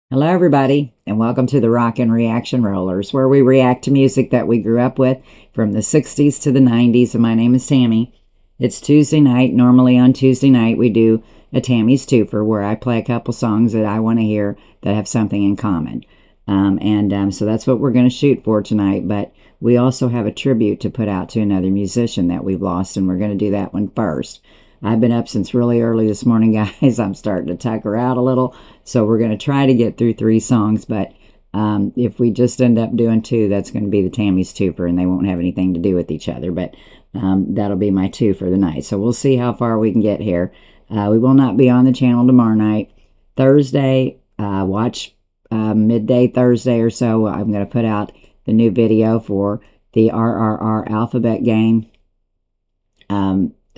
Hello, everybody, and welcome to the Rockin' Reaction Rollers, where we react to music that we grew up with from the 60s to the 90s. And my name is Tammy. It's Tuesday night. Normally on Tuesday night, we do a Tammy's Twofer, where I play a couple songs that I want to hear that have something in common. So that's what we're going to shoot for tonight. But we also have a tribute to put out to another musician that we've lost, and we're going to do that one first. I've been up since really early this morning, guys. I'm starting to tucker out a little. So we're going to try to get through 3 songs. But if we just end up doing 2, that's going to be the Tammy's Twofer, and they won't have anything to do with each other. But that'll be my 2 for the night. So we'll see how far we can get here. We will not be on the channel tomorrow night. Thursday, watch midday Thursday or so. I'm going to put out the new video for the RRR alphabet game.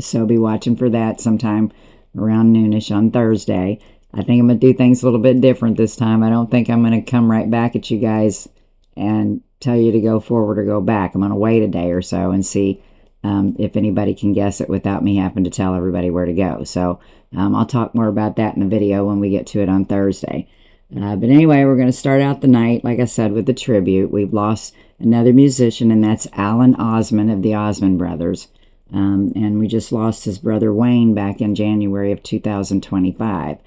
So be watching for that sometime around noonish on Thursday. I think I'm going to do things a little bit different this time. I don't think I'm going to come right back at you guys and tell you to go forward or go back. I'm going to wait a day or so and see if anybody can guess it without me having to tell everybody where to go. So I'll talk more about that in the video when we get to it on Thursday. But anyway, we're going to start out the night, like I said, with the tribute. We've lost another musician, and that's Alan Osmond of the Osmond Brothers. And we just lost his brother Wayne back in January of 2025.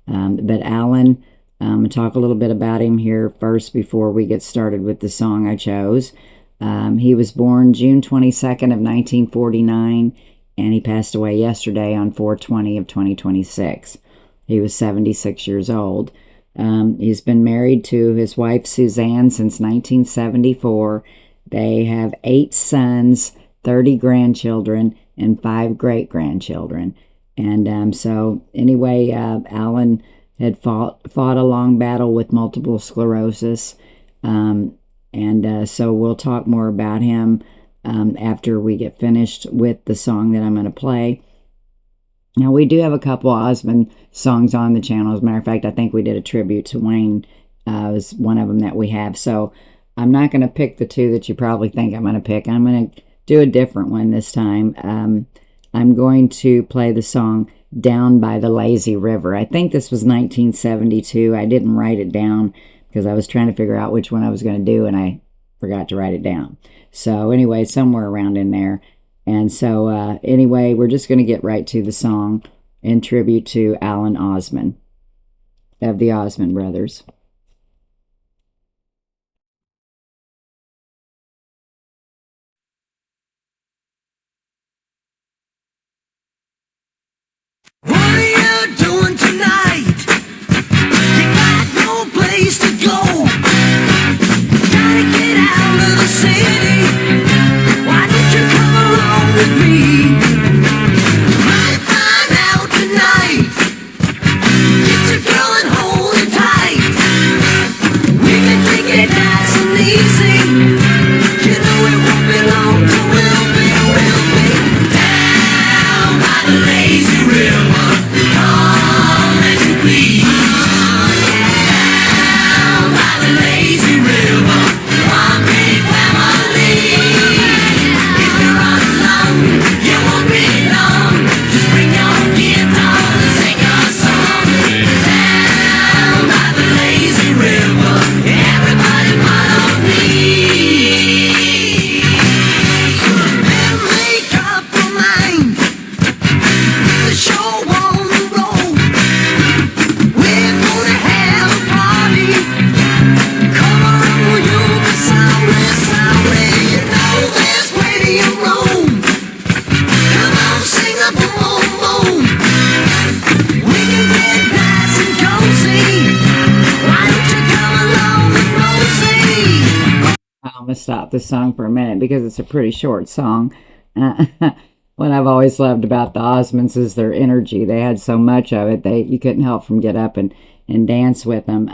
But Alan, I'll talk a little bit about him here first before we get started with the song I chose. He was born June 22nd of 1949, and he passed away yesterday on 4/20 of 2026. He was 76 years old. He's been married to his wife Suzanne since 1974. They have 8 sons, 30 grandchildren, and 5 great-grandchildren. And so anyway, Alan had fought a long battle with multiple sclerosis. So we'll talk more about him after we get finished with the song that I'm going to play. Now, we do have a couple Osmond songs on the channel. As a matter of fact, I think we did a tribute to Wayne. Was one of them that we have. So I'm not going to pick the 2 that you probably think I'm going to pick. I'm going to do a different one this time. I'm going to play the song Down by the Lazy River. I think this was 1972. I didn't write it down because I was trying to figure out which one I was going to do, and I forgot to write it down. So anyway, somewhere around in there. And so anyway, we're just going to get right to the song in tribute to Alan Osmond of the Osmond Brothers. What are you doing tonight? You got no place to go. Gotta get out of the city. Why don't you come along with me? Might find out tonight. Get your girl and hold her tight. We can take it nice and easy. You know it won't be long till we'll be down by the lazy river. Come as you please. Down by the lazy river. One big family. If you're alone, you won't be long. Just bring your guitar and sing a song. Down by the lazy river. Everybody follow me. And make up your mind. The show on the road. We're gonna have a party. Come around, will you be sorry, sorry? You know there's plenty of room. Come on, sing a boom, boom, boom. We can get nice and cozy. Why don't you come along with Rosie? I'm going to stop this song for a minute because it's a pretty short song. What I've always loved about the Osmonds is their energy. They had so much of it, you couldn't help from get up and dance with them.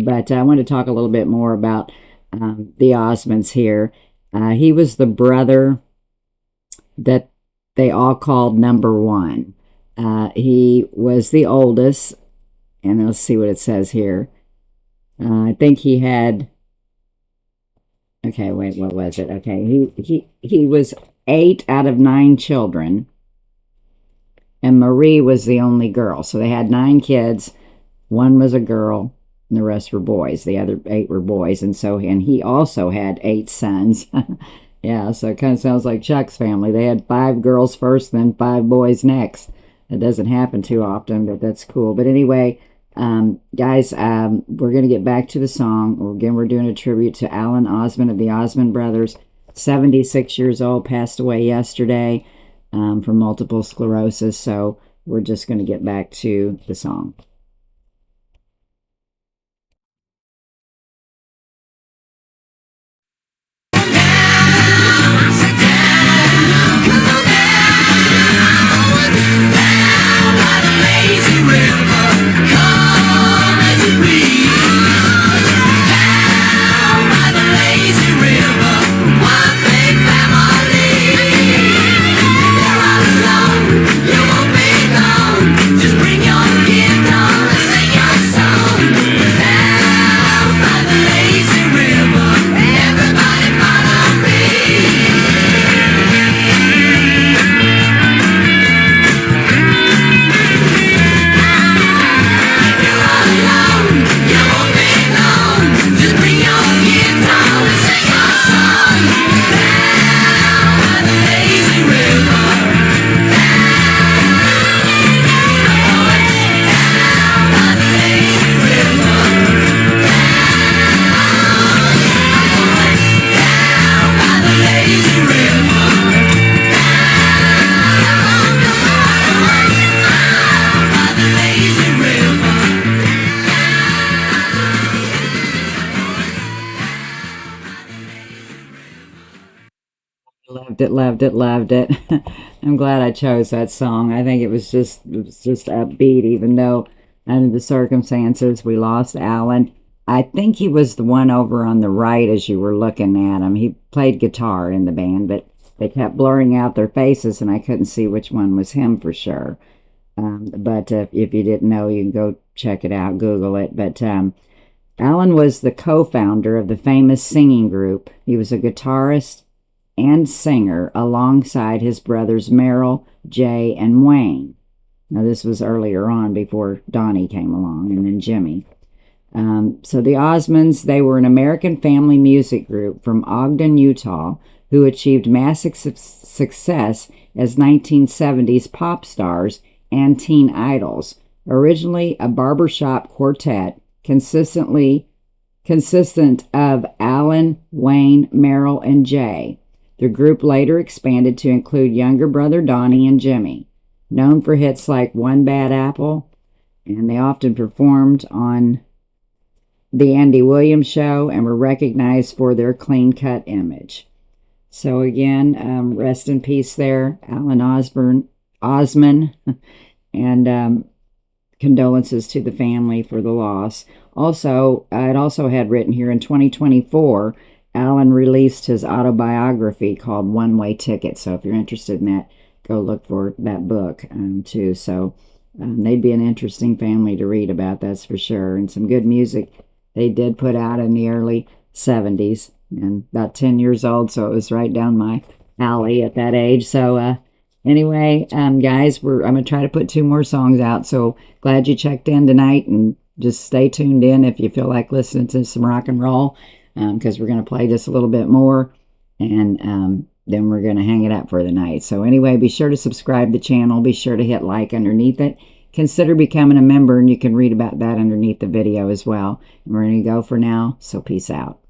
But I want to talk a little bit more about the Osmonds here. He was the brother that they all called number 1. He was the oldest, and let's see what it says here. I think he had... Okay, wait, what was it? Okay, he was 8 out of 9 children, and Marie was the only girl. So they had 9 kids. 1 was a girl, and the rest were boys. The other 8 were boys, and he also had 8 sons. Yeah, so it kind of sounds like Chuck's family. They had 5 girls first, then 5 boys next. It doesn't happen too often, but that's cool. But anyway, guys, we're going to get back to the song. Again, we're doing a tribute to Alan Osmond of the Osmond brothers. 76 years old, passed away yesterday from multiple sclerosis. So we're just going to get back to the song. Loved it. I'm glad I chose that song. I think it was just upbeat, even though under the circumstances we lost Alan. I think he was the one over on the right as you were looking at him. He played guitar in the band, but they kept blurring out their faces, and I couldn't see which one was him for sure. But if you didn't know, you can go check it out, Google it. But Alan was the co-founder of the famous singing group. He was a guitarist and singer alongside his brothers Merrill, Jay, and Wayne. Now, this was earlier on before Donnie came along, and then Jimmy. So the Osmonds, they were an American family music group from Ogden, Utah, who achieved massive success as 1970s pop stars and teen idols. Originally a barbershop quartet consistent of Alan, Wayne, Merrill, and Jay. The group later expanded to include younger brother Donnie and Jimmy. Known for hits like One Bad Apple, and they often performed on The Andy Williams Show and were recognized for their clean-cut image. So again, rest in peace there, Alan Osmond, and condolences to the family for the loss. Also, it also had written here in 2024, Alan released his autobiography called One Way Ticket. So if you're interested in that, go look for that book too. So they'd be an interesting family to read about, that's for sure. And some good music they did put out in the early 70s. And about 10 years old, so it was right down my alley at that age. So anyway, guys, I'm going to try to put 2 more songs out. So glad you checked in tonight, and just stay tuned in if you feel like listening to some rock and roll. Because we're going to play just a little bit more, and then we're going to hang it up for the night. So anyway, be sure to subscribe to the channel. Be sure to hit like underneath it. Consider becoming a member, and you can read about that underneath the video as well. And we're going to go for now, so peace out.